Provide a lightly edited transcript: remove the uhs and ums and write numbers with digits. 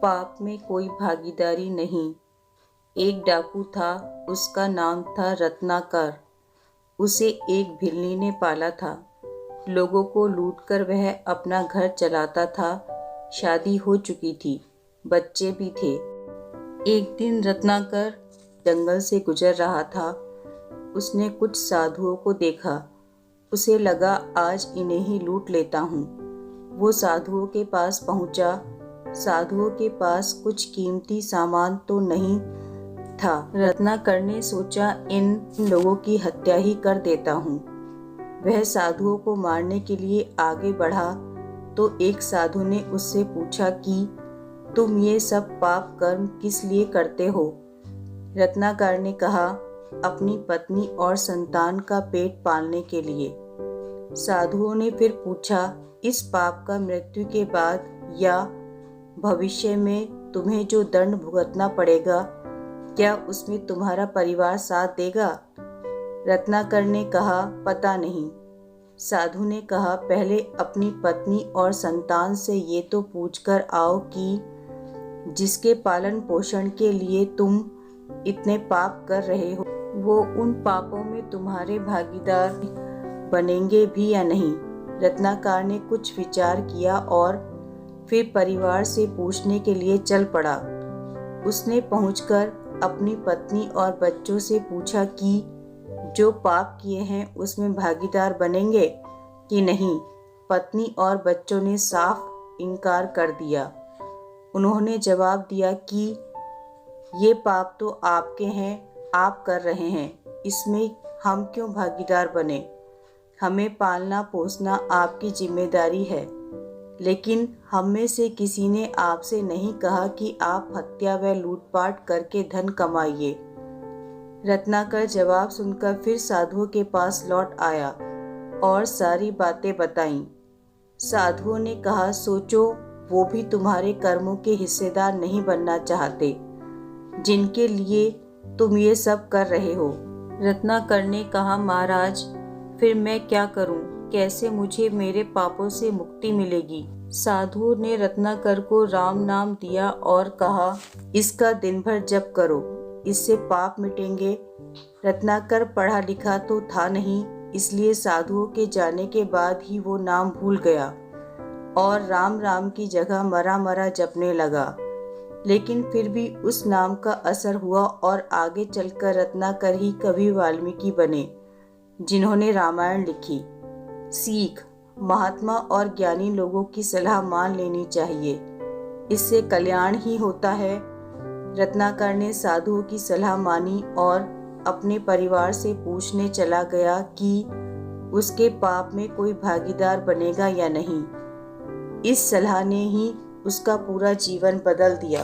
पाप में कोई भागीदारी नहीं। एक डाकू था, उसका नाम था रत्नाकर। उसे एक भिल्ली ने पाला था। लोगों को लूटकर वह अपना घर चलाता था। शादी हो चुकी थी, बच्चे भी थे। एक दिन रत्नाकर जंगल से गुजर रहा था। उसने कुछ साधुओं को देखा। उसे लगा आज इन्हें ही लूट लेता हूँ। वो साधुओं के पास पहुँचा। साधुओं के पास कुछ कीमती सामान तो नहीं था। रत्नाकर ने सोचा इन लोगों की हत्या ही कर देता हूँ। वह साधुओं को मारने के लिए आगे बढ़ा तो एक साधु ने उससे पूछा कि तुम ये सब पाप कर्म किस लिए करते हो? रत्नाकर ने कहा, अपनी पत्नी और संतान का पेट पालने के लिए। साधुओं ने फिर पूछा, इस पाप का मृत्यु के बाद या भविष्य में तुम्हें जो दंड भुगतना पड़ेगा, क्या उसमें तुम्हारा परिवार साथ देगा? रत्नाकर ने कहा, पता नहीं। साधु ने कहा, पहले अपनी पत्नी और संतान से ये तो पूछकर आओ कि जिसके पालन पोषण के लिए तुम इतने पाप कर रहे हो, वो उन पापों में तुम्हारे भागीदार बनेंगे भी या नहीं। रत्नाकर ने कुछ विचार किया और फिर परिवार से पूछने के लिए चल पड़ा। उसने पहुंचकर अपनी पत्नी और बच्चों से पूछा कि जो पाप किए हैं उसमें भागीदार बनेंगे कि नहीं। पत्नी और बच्चों ने साफ इनकार कर दिया। उन्होंने जवाब दिया कि ये पाप तो आपके हैं, आप कर रहे हैं, इसमें हम क्यों भागीदार बने? हमें पालना पोसना आपकी जिम्मेदारी है, लेकिन हम में से किसी ने आपसे नहीं कहा कि आप हत्या व लूटपाट करके धन कमाइए। रत्नाकर जवाब सुनकर फिर साधुओं के पास लौट आया और सारी बातें बताईं। साधुओं ने कहा, सोचो वो भी तुम्हारे कर्मों के हिस्सेदार नहीं बनना चाहते जिनके लिए तुम ये सब कर रहे हो। रत्नाकर ने कहा, महाराज फिर मैं क्या करूं? कैसे मुझे मेरे पापों से मुक्ति मिलेगी? साधुओं ने रत्नाकर को राम नाम दिया और कहा, इसका दिन भर जप करो, इससे पाप मिटेंगे। रत्नाकर पढ़ा लिखा तो था नहीं, इसलिए साधुओं के जाने के बाद ही वो नाम भूल गया और राम राम की जगह मरा मरा जपने लगा। लेकिन फिर भी उस नाम का असर हुआ और आगे चलकर रत्नाकर ही कवि वाल्मीकि बने, जिन्होंने रामायण लिखी। सीख, महात्मा और ज्ञानी लोगों की सलाह मान लेनी चाहिए, इससे कल्याण ही होता है। रत्नाकर ने साधुओं की सलाह मानी और अपने परिवार से पूछने चला गया कि उसके पाप में कोई भागीदार बनेगा या नहीं। इस सलाह ने ही उसका पूरा जीवन बदल दिया।